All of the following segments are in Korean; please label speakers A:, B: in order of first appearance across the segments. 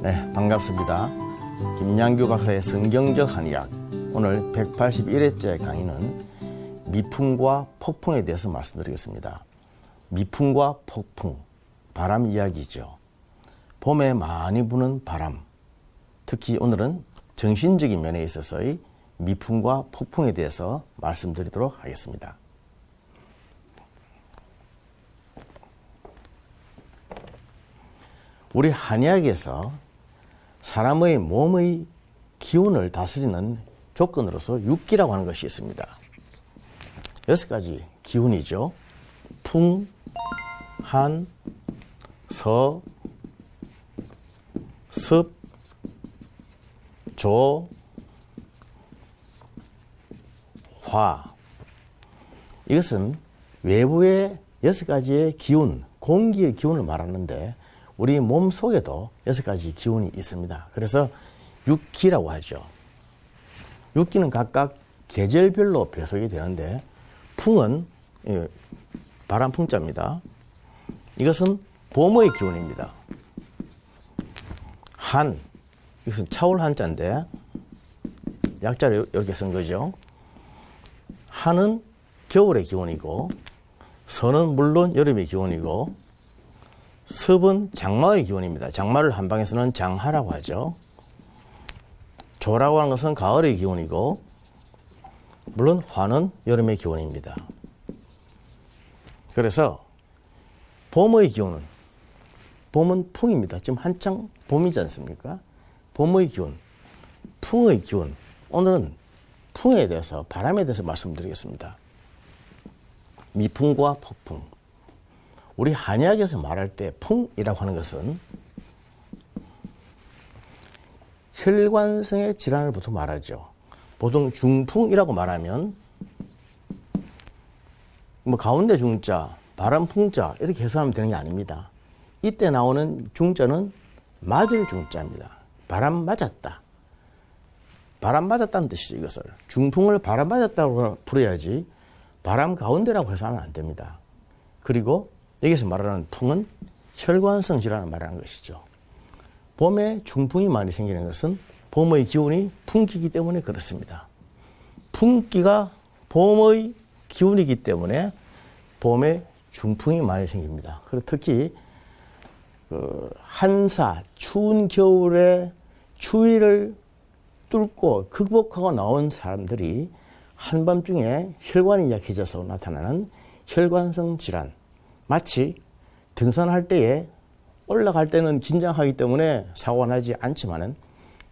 A: 네, 반갑습니다. 김양규 박사의 성경적 한의학. 오늘 181회째 강의는 미풍과 폭풍에 대해서 말씀드리겠습니다. 미풍과 폭풍, 바람 이야기죠. 봄에 많이 부는 바람, 특히 오늘은 정신적인 면에 있어서의 미풍과 폭풍에 대해서 말씀드리도록 하겠습니다. 우리 한의학에서 사람의 몸의 기운을 다스리는 조건으로서 육기라고 하는 것이 있습니다. 6가지 기운이죠. 풍, 한, 서, 습, 조, 화. 이것은 외부의 6가지의 기운, 공기의 기운을 말하는데 우리 몸 속에도 6가지 기운이 있습니다. 그래서 육기라고 하죠. 육기는 각각 계절별로 배속이 되는데 풍은 바람 풍자입니다. 이것은 봄의 기운입니다. 한, 이것은 차올 한자인데 약자를 이렇게 쓴 거죠. 한은 겨울의 기운이고, 서는 물론 여름의 기운이고, 습은 장마의 기운입니다. 장마를 한방에서는 장하라고 하죠. 조라고 하는 것은 가을의 기운이고, 물론 화는 여름의 기운입니다. 그래서 봄의 기운은, 봄은 풍입니다. 지금 한창 봄이지 않습니까? 봄의 기운, 풍의 기운. 오늘은 풍에 대해서, 바람에 대해서 말씀드리겠습니다. 미풍과 폭풍. 우리 한의학에서 말할 때 풍이라고 하는 것은 혈관성의 질환을 보통 말하죠. 보통 중풍이라고 말하면 가운데 중자, 바람 풍자 이렇게 해석하면 되는 게 아닙니다. 이때 나오는 중자는 맞을 중자입니다. 바람 맞았다. 바람 맞았다는 뜻이죠, 이것을. 중풍을 바람 맞았다고 부려야지 바람 가운데라고 해석하면 안 됩니다. 그리고 여기서 말하는 풍은 혈관성 질환을 말하는 것이죠. 봄에 중풍이 많이 생기는 것은 봄의 기운이 풍기이기 때문에 그렇습니다. 풍기가 봄의 기운이기 때문에 봄에 중풍이 많이 생깁니다. 그리고 특히 한사, 추운 겨울에 추위를 뚫고 극복하고 나온 사람들이 한밤중에 혈관이 약해져서 나타나는 혈관성 질환, 마치 등산할 때에 올라갈 때는 긴장하기 때문에 사고가 나지 않지만은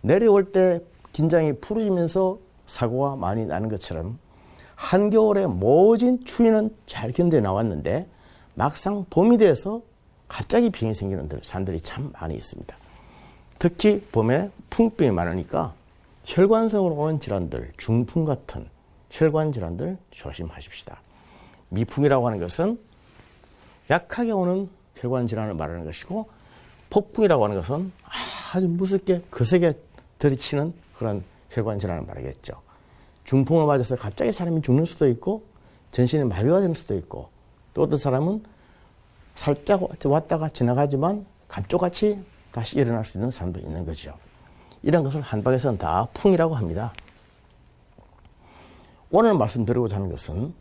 A: 내려올 때 긴장이 풀어지면서 사고가 많이 나는 것처럼 한겨울에 모진 추위는 잘 견뎌 나왔는데 막상 봄이 돼서 갑자기 병이 생기는 사람들이 참 많이 있습니다. 특히 봄에 풍병이 많으니까 혈관성으로 오는 질환들, 중풍 같은 혈관 질환들 조심하십시다. 미풍이라고 하는 것은 약하게 오는 혈관 질환을 말하는 것이고, 폭풍이라고 하는 것은 아주 무섭게 거세게 들이치는 그런 혈관 질환을 말하겠죠. 중풍을 맞아서 갑자기 사람이 죽는 수도 있고, 전신에 마비가 되는 수도 있고, 또 어떤 사람은 살짝 왔다가 지나가지만 감쪽같이 다시 일어날 수 있는 사람도 있는 거죠. 이런 것을 한방에서는 다 풍이라고 합니다. 오늘 말씀드리고자 하는 것은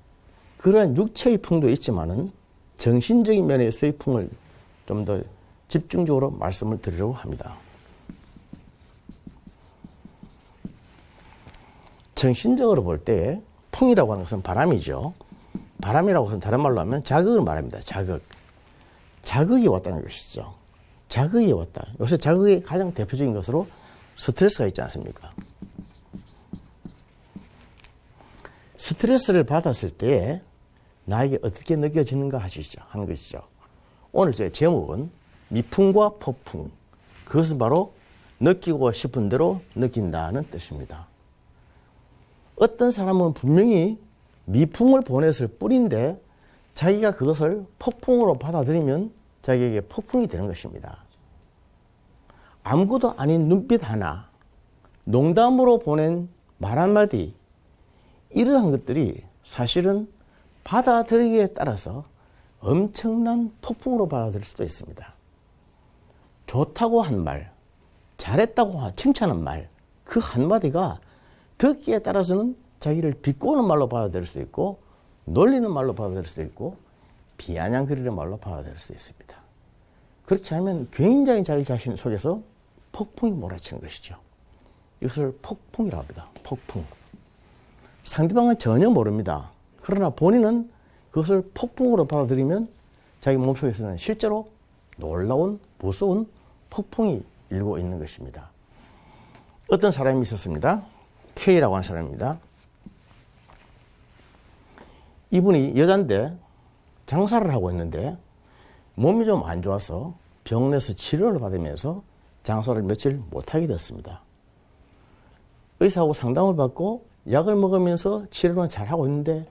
A: 그런 육체의 풍도 있지만은 정신적인 면에서의 풍을 좀 더 집중적으로 말씀을 드리려고 합니다. 정신적으로 볼 때 풍이라고 하는 것은 바람이죠. 바람이라고 해서 다른 말로 하면 자극을 말합니다. 자극. 자극이 왔다는 것이죠. 자극이 왔다. 요새 자극의 가장 대표적인 것으로 스트레스가 있지 않습니까? 스트레스를 받았을 때 나에게 어떻게 느껴지는가 하는 것이죠. 오늘 제 제목은 미풍과 폭풍. 그것은 바로 느끼고 싶은 대로 느낀다는 뜻입니다. 어떤 사람은 분명히 미풍을 보냈을 뿐인데 자기가 그것을 폭풍으로 받아들이면 자기에게 폭풍이 되는 것입니다. 아무것도 아닌 눈빛 하나, 농담으로 보낸 말 한마디, 이러한 것들이 사실은 받아들이기에 따라서 엄청난 폭풍으로 받아들일 수도 있습니다. 좋다고 한 말, 잘했다고 칭찬한 말, 그 한마디가 듣기에 따라서는 자기를 비꼬는 말로 받아들일 수도 있고, 놀리는 말로 받아들일 수도 있고, 비아냥거리는 말로 받아들일 수도 있습니다. 그렇게 하면 굉장히 자기 자신 속에서 폭풍이 몰아치는 것이죠. 이것을 폭풍이라고 합니다. 폭풍. 상대방은 전혀 모릅니다. 그러나 본인은 그것을 폭풍으로 받아들이면 자기 몸속에서는 실제로 놀라운 무서운 폭풍이 일고 있는 것입니다. 어떤 사람이 있었습니다. K라고 하는 사람입니다. 이분이 여잔데 장사를 하고 있는데 몸이 좀 안 좋아서 병원에서 치료를 받으면서 장사를 며칠 못하게 됐습니다. 의사하고 상담을 받고 약을 먹으면서 치료는 잘하고 있는데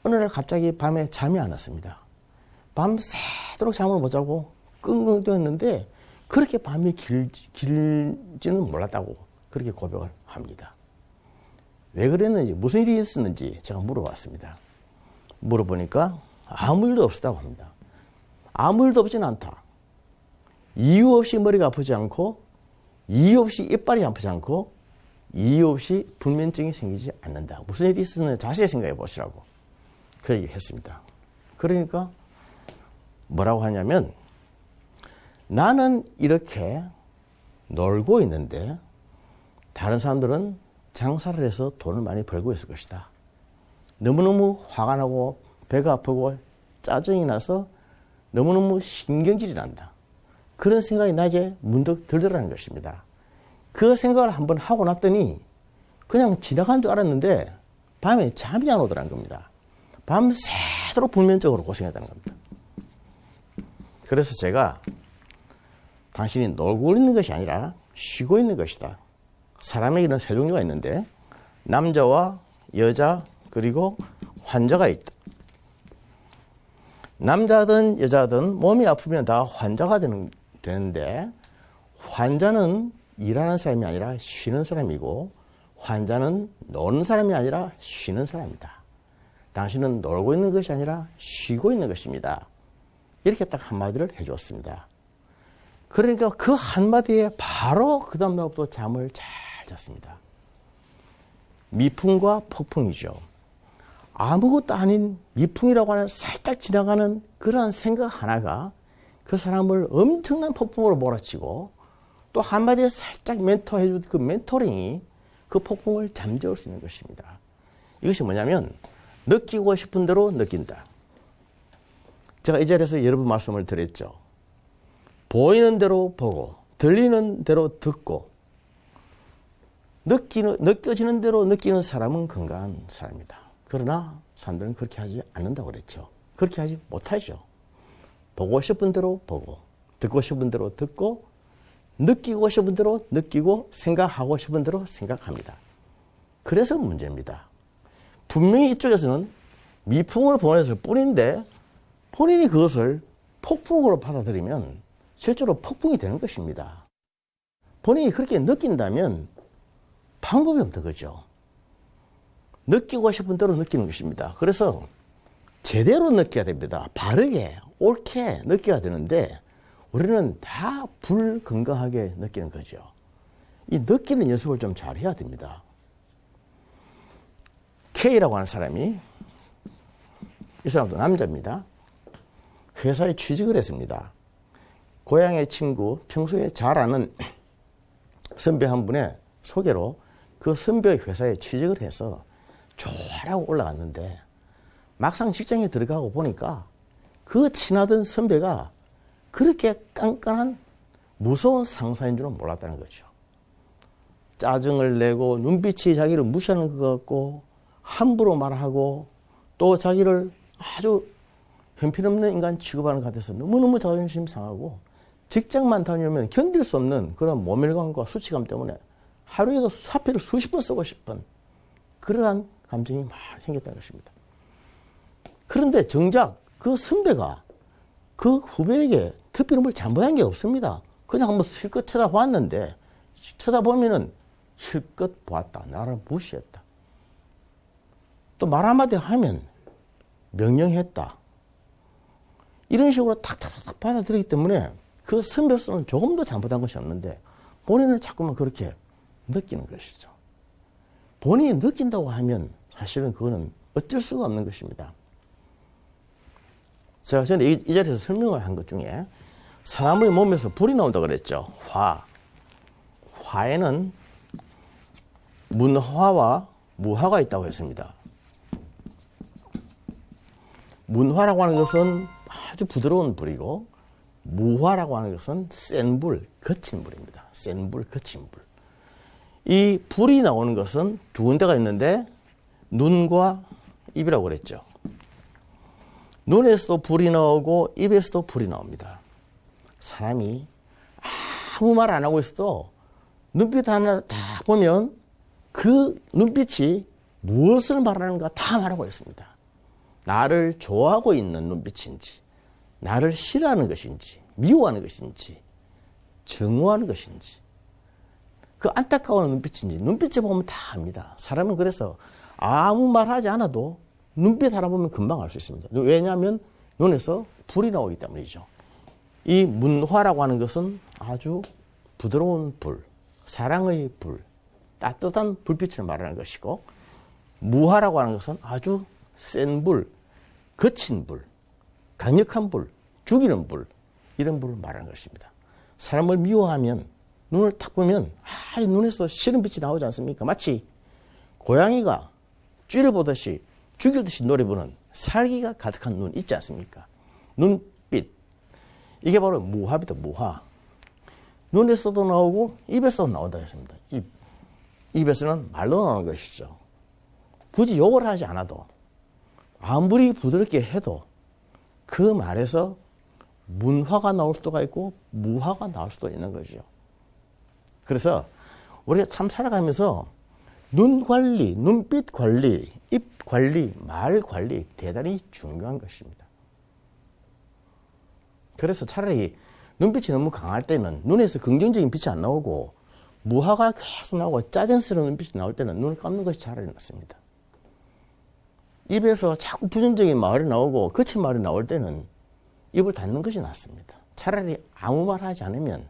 A: 어느 날 갑자기 밤에 잠이 안 왔습니다. 밤새도록 잠을 못 자고 끙끙 뛰었는데 그렇게 밤이 길지는 몰랐다고 그렇게 고백을 합니다. 왜 그랬는지, 무슨 일이 있었는지 제가 물어봤습니다. 물어보니까 아무 일도 없었다고 합니다. 아무 일도 없지는 않다. 이유 없이 머리가 아프지 않고, 이유 없이 이빨이 아프지 않고, 이유 없이 불면증이 생기지 않는다. 무슨 일이 있었는지 자세히 생각해 보시라고 그 얘기를 했습니다. 그러니까 뭐라고 하냐면, 나는 이렇게 놀고 있는데 다른 사람들은 장사를 해서 돈을 많이 벌고 있을 것이다. 너무너무 화가 나고 배가 아프고 짜증이 나서 너무너무 신경질이 난다. 그런 생각이 낮에 문득 들더라는 것입니다. 그 생각을 한번 하고 났더니 그냥 지나간 줄 알았는데 밤에 잠이 안 오더라는 겁니다. 밤새도록 불면증으로 고생했다는 겁니다. 그래서 제가 당신이 놀고 있는 것이 아니라 쉬고 있는 것이다. 사람에게는 세 종류가 있는데 남자와 여자 그리고 환자가 있다. 남자든 여자든 몸이 아프면 다 환자가 되는데 환자는 일하는 사람이 아니라 쉬는 사람이고 환자는 노는 사람이 아니라 쉬는 사람이다. 당신은 놀고 있는 것이 아니라 쉬고 있는 것입니다. 이렇게 딱 한마디를 해주었습니다. 그러니까 그 한마디에 바로 그 다음날부터 잠을 잘 잤습니다. 미풍과 폭풍이죠. 아무것도 아닌 미풍이라고 하는 살짝 지나가는 그러한 생각 하나가 그 사람을 엄청난 폭풍으로 몰아치고 또 한마디에 살짝 멘토해준 그 멘토링이 그 폭풍을 잠재울 수 있는 것입니다. 이것이 뭐냐면 느끼고 싶은 대로 느낀다. 제가 이 자리에서 여러 번 말씀을 드렸죠. 보이는 대로 보고 들리는 대로 듣고 느껴지는 대로 느끼는 사람은 건강한 사람이다. 그러나 사람들은 그렇게 하지 않는다고 그랬죠. 그렇게 하지 못하죠. 보고 싶은 대로 보고 듣고 싶은 대로 듣고 느끼고 싶은 대로 느끼고 생각하고 싶은 대로 생각합니다. 그래서 문제입니다. 분명히 이쪽에서는 미풍을 보냈을 뿐인데 본인이 그것을 폭풍으로 받아들이면 실제로 폭풍이 되는 것입니다. 본인이 그렇게 느낀다면 방법이 없는 거죠. 느끼고 싶은 대로 느끼는 것입니다. 그래서 제대로 느껴야 됩니다. 바르게, 옳게 느껴야 되는데 우리는 다 불건강하게 느끼는 거죠. 이 느끼는 연습을 좀 잘 해야 됩니다. K라고 하는 사람이, 이 사람도 남자입니다. 회사에 취직을 했습니다. 고향의 친구, 평소에 잘 아는 선배 한 분의 소개로 그 선배의 회사에 취직을 해서 좋아라고 올라갔는데 막상 직장에 들어가고 보니까 그 친하던 선배가 그렇게 깐깐한 무서운 상사인 줄은 몰랐다는 거죠. 짜증을 내고 눈빛이 자기를 무시하는 것 같고 함부로 말하고 또 자기를 아주 형편없는 인간 취급하는 것 같아서 너무너무 자존심 상하고 직장만 다녀오면 견딜 수 없는 그런 모멸감과 수치감 때문에 하루에도 사표를 수십 번 쓰고 싶은 그러한 감정이 막 생겼다는 것입니다. 그런데 정작 그 선배가 그 후배에게 특별히 뭘 잘못한 게 없습니다. 그냥 한번 실컷 쳐다봤는데 쳐다보면은 실컷 보았다. 나를 무시했다. 또 말 한마디 하면 명령했다. 이런 식으로 탁탁탁 받아들이기 때문에 그 선배로서는 조금도 잘못한 것이 없는데 본인은 자꾸만 그렇게 느끼는 것이죠. 본인이 느낀다고 하면 사실은 그거는 어쩔 수가 없는 것입니다. 제가 전에 이 자리에서 설명을 한 것 중에 사람의 몸에서 불이 나온다고 그랬죠. 화에는 문화와 무화가 있다고 했습니다. 문화라고 하는 것은 아주 부드러운 불이고 무화라고 하는 것은 센 불, 거친 불입니다. 센 불, 거친 불. 이 불이 나오는 것은 두 군데가 있는데 눈과 입이라고 그랬죠. 눈에서도 불이 나오고 입에서도 불이 나옵니다. 사람이 아무 말 안 하고 있어도 눈빛 하나 딱 보면 그 눈빛이 무엇을 말하는가 다 말하고 있습니다. 나를 좋아하고 있는 눈빛인지, 나를 싫어하는 것인지, 미워하는 것인지, 증오하는 것인지, 그 안타까운 눈빛인지, 눈빛을 보면 다 압니다. 사람은 그래서 아무 말 하지 않아도 눈빛 하나 보면 금방 알 수 있습니다. 왜냐하면 눈에서 불이 나오기 때문이죠. 이 문화라고 하는 것은 아주 부드러운 불, 사랑의 불, 따뜻한 불빛을 말하는 것이고, 무화라고 하는 것은 아주 센 불, 거친 불, 강력한 불, 죽이는 불, 이런 불을 말하는 것입니다. 사람을 미워하면 눈을 딱 보면 눈에서 싫은 빛이 나오지 않습니까? 마치 고양이가 쥐를 보듯이 죽이듯이 노래 부르는 살기가 가득한 눈 있지 않습니까? 눈빛. 이게 바로 무화입니다. 무화. 눈에서도 나오고 입에서도 나온다 했습니다. 입에서는 말로 나오는 것이죠. 굳이 욕을 하지 않아도 아무리 부드럽게 해도 그 말에서 문화가 나올 수도 있고 무화가 나올 수도 있는 거죠. 그래서 우리가 참 살아가면서 눈 관리, 눈빛 관리, 입 관리, 말 관리 대단히 중요한 것입니다. 그래서 차라리 눈빛이 너무 강할 때는 눈에서 긍정적인 빛이 안 나오고 무화가 계속 나오고 짜증스러운 눈빛이 나올 때는 눈을 감는 것이 차라리 낫습니다. 입에서 자꾸 부정적인 말이 나오고 거친 말이 나올 때는 입을 닫는 것이 낫습니다. 차라리 아무 말 하지 않으면,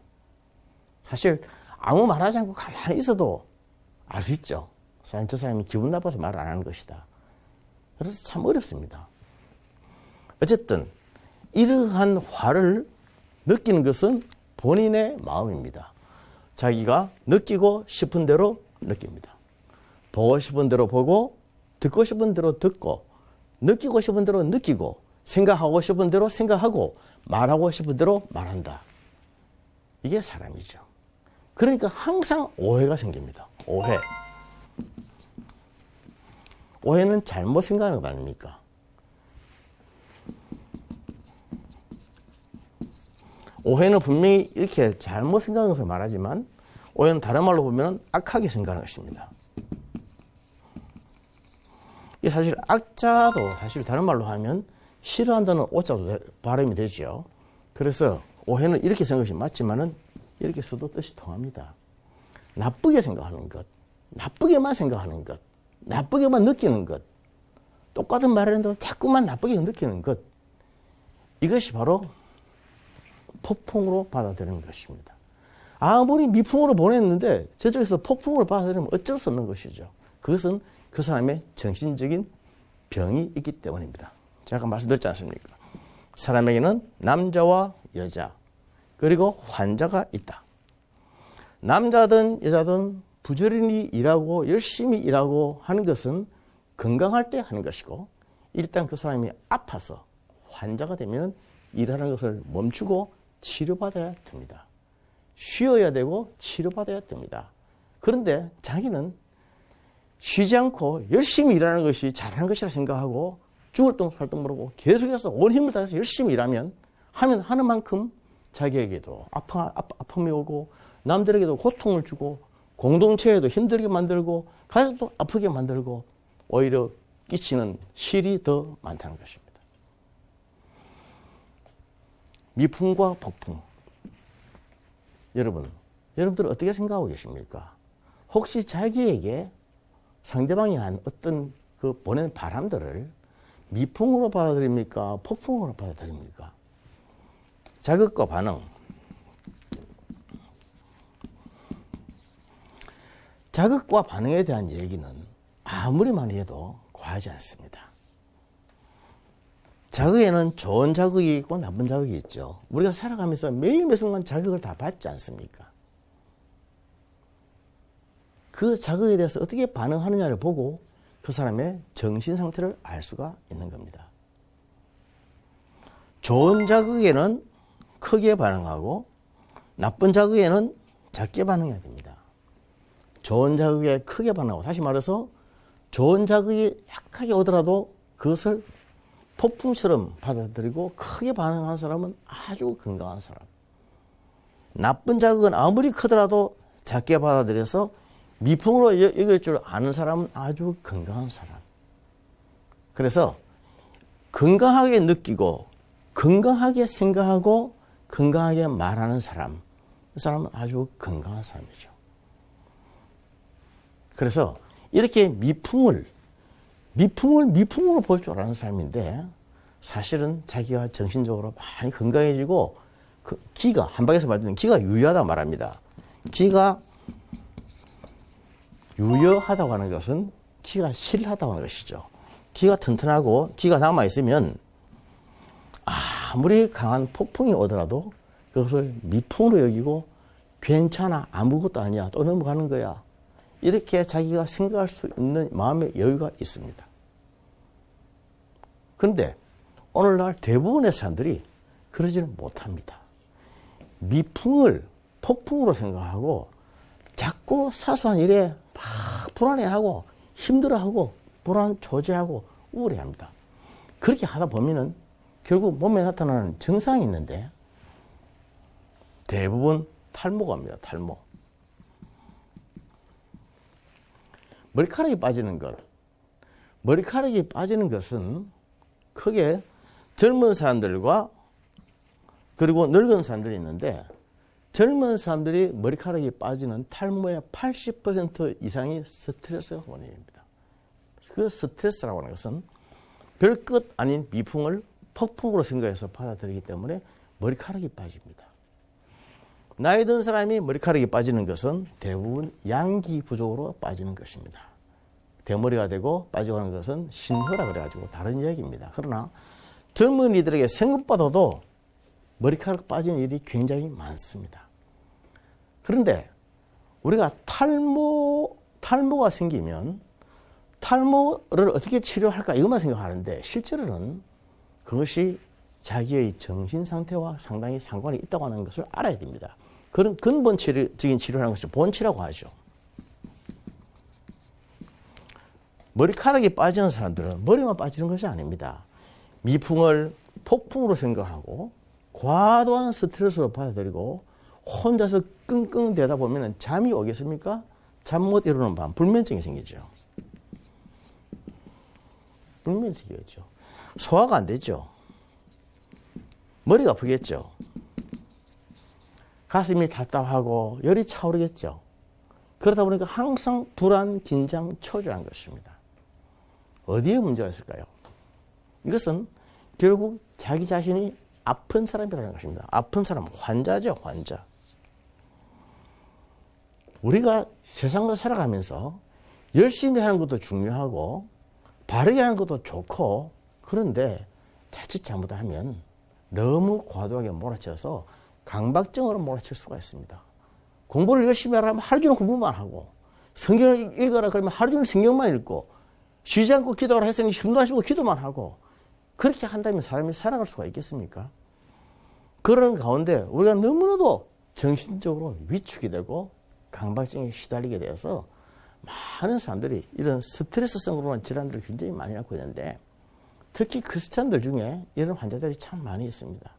A: 사실 아무 말 하지 않고 가만히 있어도 알 수 있죠. 저 사람이 기분 나빠서 말을 안 하는 것이다. 그래서 참 어렵습니다. 어쨌든 이러한 화를 느끼는 것은 본인의 마음입니다. 자기가 느끼고 싶은 대로 느낍니다. 보고 싶은 대로 보고, 듣고 싶은 대로 듣고, 느끼고 싶은 대로 느끼고, 생각하고 싶은 대로 생각하고, 말하고 싶은 대로 말한다. 이게 사람이죠. 그러니까 항상 오해가 생깁니다. 오해. 오해는 잘못 생각하는 거 아닙니까? 오해는 분명히 이렇게 잘못 생각하는 것을 말하지만, 오해는 다른 말로 보면 악하게 생각하는 것입니다. 이 사실 악자도 사실 다른 말로 하면 싫어한다는 오자도 발음이 되죠. 그래서 오해는 이렇게 생각하는 것이 맞지만은 이렇게 써도 뜻이 통합니다. 나쁘게 생각하는 것, 나쁘게만 생각하는 것, 나쁘게만 느끼는 것, 똑같은 말을 했는데 자꾸만 나쁘게 느끼는 것, 이것이 바로 폭풍으로 받아들이는 것입니다. 아무리 미풍으로 보냈는데 저쪽에서 폭풍으로 받아들이면 어쩔 수 없는 것이죠. 그것은 그 사람의 정신적인 병이 있기 때문입니다. 제가 아까 말씀드렸지 않습니까? 사람에게는 남자와 여자, 그리고 환자가 있다. 남자든 여자든 부지런히 일하고 열심히 일하고 하는 것은 건강할 때 하는 것이고, 일단 그 사람이 아파서 환자가 되면 일하는 것을 멈추고 치료받아야 됩니다. 쉬어야 되고 치료받아야 됩니다. 그런데 자기는 쉬지 않고 열심히 일하는 것이 잘하는 것이라 생각하고 죽을 똥 살 똥 모르고 계속해서 온 힘을 다해서 열심히 일하면 하는 만큼 자기에게도 아픔이 오고 남들에게도 고통을 주고 공동체에도 힘들게 만들고 가족도 아프게 만들고 오히려 끼치는 실이 더 많다는 것입니다. 미풍과 폭풍. 여러분들은 어떻게 생각하고 계십니까? 혹시 자기에게 상대방이 한 어떤 그 보낸 바람들을 미풍으로 받아들입니까? 폭풍으로 받아들입니까? 자극과 반응. 자극과 반응에 대한 얘기는 아무리 많이 해도 과하지 않습니다. 자극에는 좋은 자극이 있고 나쁜 자극이 있죠. 우리가 살아가면서 매일 매 순간 자극을 다 받지 않습니까? 그 자극에 대해서 어떻게 반응하느냐를 보고 그 사람의 정신 상태를 알 수가 있는 겁니다. 좋은 자극에는 크게 반응하고 나쁜 자극에는 작게 반응해야 됩니다. 좋은 자극에 크게 반응하고, 다시 말해서 좋은 자극이 약하게 오더라도 그것을 폭풍처럼 받아들이고 크게 반응하는 사람은 아주 건강한 사람. 나쁜 자극은 아무리 크더라도 작게 받아들여서 미풍으로 여길 줄 아는 사람은 아주 건강한 사람. 그래서 건강하게 느끼고 건강하게 생각하고 건강하게 말하는 사람, 그 사람은 아주 건강한 사람이죠. 그래서 이렇게 미풍으로 볼 줄 아는 사람인데 사실은 자기가 정신적으로 많이 건강해지고 기가, 한방에서 말하는 기가 유효하다고 말합니다. 기가 유효하다고 하는 것은 기가 실하다고 하는 것이죠. 기가 튼튼하고 기가 남아있으면 아무리 강한 폭풍이 오더라도 그것을 미풍으로 여기고 괜찮아, 아무것도 아니야, 또 넘어가는 거야, 이렇게 자기가 생각할 수 있는 마음의 여유가 있습니다. 그런데 오늘날 대부분의 사람들이 그러지는 못합니다. 미풍을 폭풍으로 생각하고 자꾸 사소한 일에 막 불안해하고 힘들어하고 불안 조제하고 우울해합니다. 그렇게 하다 보면은 결국 몸에 나타나는 증상이 있는데 대부분 탈모가 옵니다. 탈모. 머리카락이 빠지는 것. 머리카락이 빠지는 것은 크게 젊은 사람들과 그리고 늙은 사람들이 있는데, 젊은 사람들이 머리카락이 빠지는 탈모의 80% 이상이 스트레스가 원인입니다. 그 스트레스라고 하는 것은 별것 아닌 미풍을 폭풍으로 생각해서 받아들이기 때문에 머리카락이 빠집니다. 나이 든 사람이 머리카락이 빠지는 것은 대부분 양기 부족으로 빠지는 것입니다. 대머리가 되고 빠지고 하는 것은 신호라 그래가지고 다른 이야기입니다. 그러나 젊은이들에게 생각보다도 머리카락 빠지는 일이 굉장히 많습니다. 그런데 우리가 탈모가 생기면 탈모를 어떻게 치료할까 이것만 생각하는데 실제로는 그것이 자기의 정신 상태와 상당히 상관이 있다고 하는 것을 알아야 됩니다. 그런 근본적인 치료라는 것을 본치라고 하죠. 머리카락이 빠지는 사람들은 머리만 빠지는 것이 아닙니다. 미풍을 폭풍으로 생각하고 과도한 스트레스로 받아들이고 혼자서 끙끙대다 보면 잠이 오겠습니까? 잠 못 이루는 밤, 불면증이 생기죠. 불면증이 생기죠. 소화가 안 되죠. 머리가 아프겠죠. 가슴이 답답하고 열이 차오르겠죠. 그러다 보니까 항상 불안, 긴장, 초조한 것입니다. 어디에 문제가 있을까요? 이것은 결국 자기 자신이 아픈 사람이라는 것입니다. 아픈 사람, 환자죠, 환자. 우리가 세상을 살아가면서 열심히 하는 것도 중요하고 바르게 하는 것도 좋고, 그런데 자칫 잘못하면 너무 과도하게 몰아쳐서 강박증으로 몰아칠 수가 있습니다. 공부를 열심히 하려면 하루 종일 공부만 하고, 성경을 읽어라 그러면 하루 종일 성경만 읽고, 쉬지 않고 기도하라 했으니 숨도 안 쉬고 기도만 하고, 그렇게 한다면 사람이 살아갈 수가 있겠습니까? 그런 가운데 우리가 너무나도 정신적으로 위축이 되고 강박증에 시달리게 되어서 많은 사람들이 이런 스트레스성으로 한 질환들을 굉장히 많이 갖고 있는데, 특히 크리스찬들 중에 이런 환자들이 참 많이 있습니다.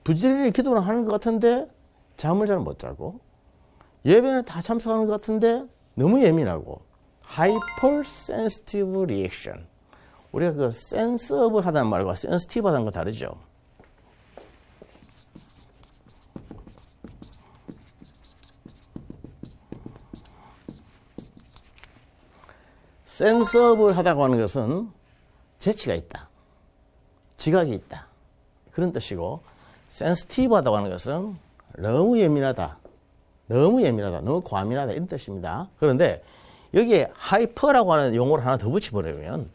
A: 부지런히 기도를 하는 것 같은데 잠을 잘 못 자고, 예배는 다 참석하는 것 같은데 너무 예민하고, hypersensitive reaction. 우리가 그 센서블 하다는 말과 센시티브 하다는 거 다르죠. 센서블 하다고 하는 것은 재치가 있다, 지각이 있다, 그런 뜻이고, 센시티브 하다고 하는 것은 너무 예민하다, 너무 예민하다, 너무 과민하다 이런 뜻입니다. 그런데 여기에 하이퍼라고 하는 용어를 하나 더 붙여버리면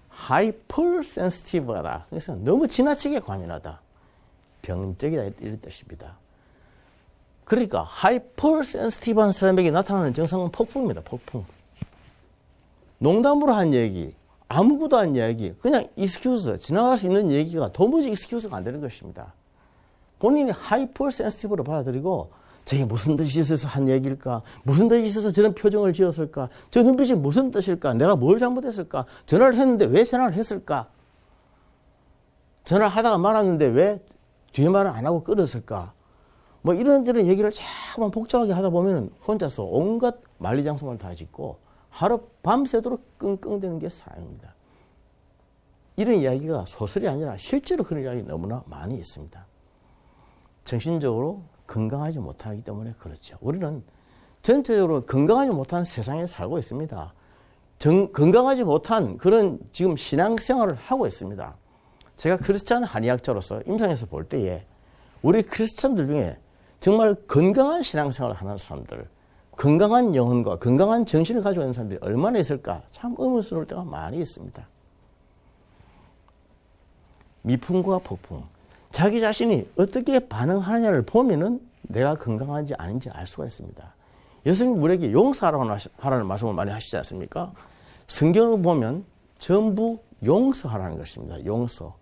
A: 하이퍼 센시티브하다. 그래서 너무 지나치게 과민하다, 병적이다 이런 뜻입니다. 그러니까 하이퍼 센시티브한 사람에게 나타나는 증상은 폭풍입니다. 폭풍. 농담으로 한 얘기, 아무것도 한 얘기, 그냥 익스큐즈, 지나갈 수 있는 얘기가 도무지 익스큐즈가 안 되는 것입니다. 본인이 하이퍼 센시티브로 받아들이고 저게 무슨 뜻이 있어서 한 얘기일까? 무슨 뜻이 있어서 저런 표정을 지었을까? 저 눈빛이 무슨 뜻일까? 내가 뭘 잘못했을까? 전화를 했는데 왜 전화를 했을까? 전화를 하다가 말았는데 왜 뒤에 말을 안 하고 끊었을까? 뭐 이런저런 얘기를 자꾸만 복잡하게 하다 보면 혼자서 온갖 만리장성을 다 짓고 하루 밤새도록 끙끙대는 게 삶입니다. 이런 이야기가 소설이 아니라 실제로 그런 이야기 너무나 많이 있습니다. 정신적으로 건강하지 못하기 때문에 그렇죠. 우리는 전체적으로 건강하지 못한 세상에 살고 있습니다. 건강하지 못한 그런 지금 신앙생활을 하고 있습니다. 제가 크리스찬 한의학자로서 임상에서 볼 때에 우리 크리스찬들 중에 정말 건강한 신앙생활을 하는 사람들, 건강한 영혼과 건강한 정신을 가지고 있는 사람들이 얼마나 있을까? 참 의문스러울 때가 많이 있습니다. 미풍과 폭풍. 자기 자신이 어떻게 반응하느냐를 보면은 내가 건강한지 아닌지 알 수가 있습니다. 예수님 우리에게 용서하라는 말씀을 많이 하시지 않습니까? 성경을 보면 전부 용서하라는 것입니다. 용서.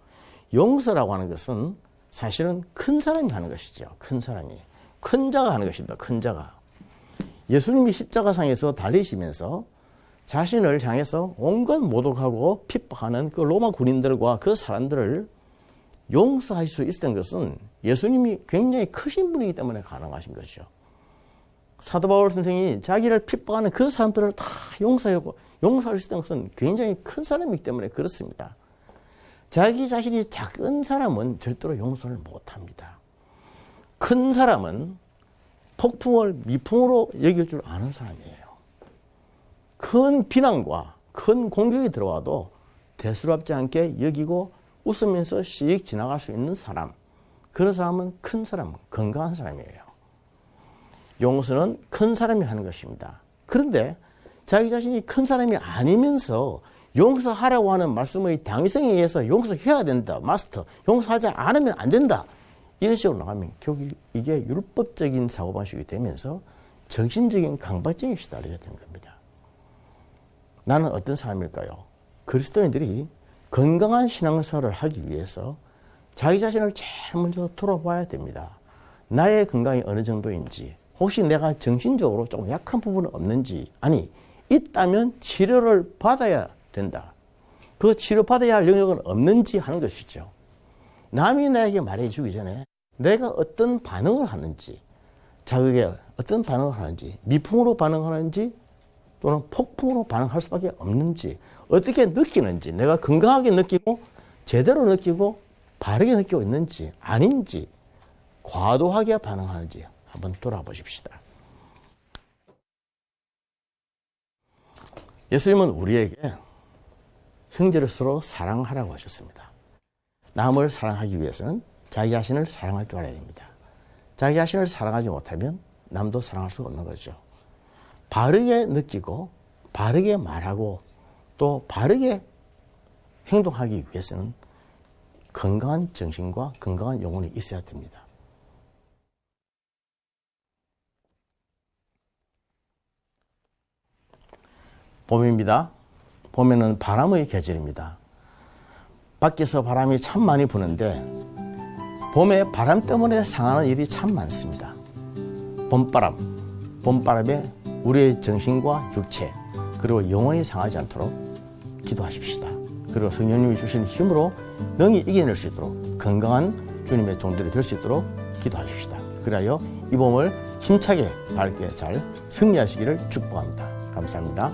A: 용서라고 하는 것은 사실은 큰 사람이 하는 것이죠. 큰 사람이. 큰 자가 하는 것입니다. 큰 자가. 예수님이 십자가상에서 달리시면서 자신을 향해서 온갖 모독하고 핍박하는 그 로마 군인들과 그 사람들을 용서하실 수 있었던 것은 예수님이 굉장히 크신 분이기 때문에 가능하신 것이죠. 사도 바울 선생이 자기를 핍박하는 그 사람들을 다 용서할 수 있었던 것은 굉장히 큰 사람이기 때문에 그렇습니다. 자기 자신이 작은 사람은 절대로 용서를 못합니다. 큰 사람은 폭풍을 미풍으로 여길 줄 아는 사람이에요. 큰 비난과 큰 공격이 들어와도 대수롭지 않게 여기고 웃으면서 씩 지나갈 수 있는 사람, 그런 사람은 큰 사람, 건강한 사람이에요. 용서는 큰 사람이 하는 것입니다. 그런데 자기 자신이 큰 사람이 아니면서 용서하라고 하는 말씀의 당위성에 의해서 용서해야 된다, 마스터, 용서하지 않으면 안 된다, 이런 식으로 나가면 결국 이게 율법적인 사고방식이 되면서 정신적인 강박증에 시달리게 되는 겁니다. 나는 어떤 사람일까요? 그리스도인들이 건강한 신앙생활을 하기 위해서 자기 자신을 제일 먼저 돌아봐야 됩니다. 나의 건강이 어느 정도인지, 혹시 내가 정신적으로 조금 약한 부분은 없는지, 아니 있다면 치료를 받아야 된다. 그 치료받아야 할 영역은 없는지 하는 것이죠. 남이 나에게 말해주기 전에 내가 어떤 반응을 하는지, 자극에 어떤 반응을 하는지, 미풍으로 반응하는지 또는 폭풍으로 반응할 수밖에 없는지, 어떻게 느끼는지, 내가 건강하게 느끼고 제대로 느끼고 바르게 느끼고 있는지 아닌지, 과도하게 반응하는지 한번 돌아보십시다. 예수님은 우리에게 형제를 서로 사랑하라고 하셨습니다. 남을 사랑하기 위해서는 자기 자신을 사랑할 줄 알아야 됩니다. 자기 자신을 사랑하지 못하면 남도 사랑할 수 없는 거죠. 바르게 느끼고 바르게 말하고 또 바르게 행동하기 위해서는 건강한 정신과 건강한 영혼이 있어야 됩니다. 봄입니다. 봄에는 바람의 계절입니다. 밖에서 바람이 참 많이 부는데 봄에 바람 때문에 상하는 일이 참 많습니다. 봄바람에 우리의 정신과 육체 그리고 영혼이 상하지 않도록 기도하십시다. 그리고 성령님이 주신 힘으로 능히 이겨낼 수 있도록 건강한 주님의 종들이 될 수 있도록 기도하십시다. 그리하여 이 봄을 힘차게 밝게 잘 승리하시기를 축복합니다. 감사합니다.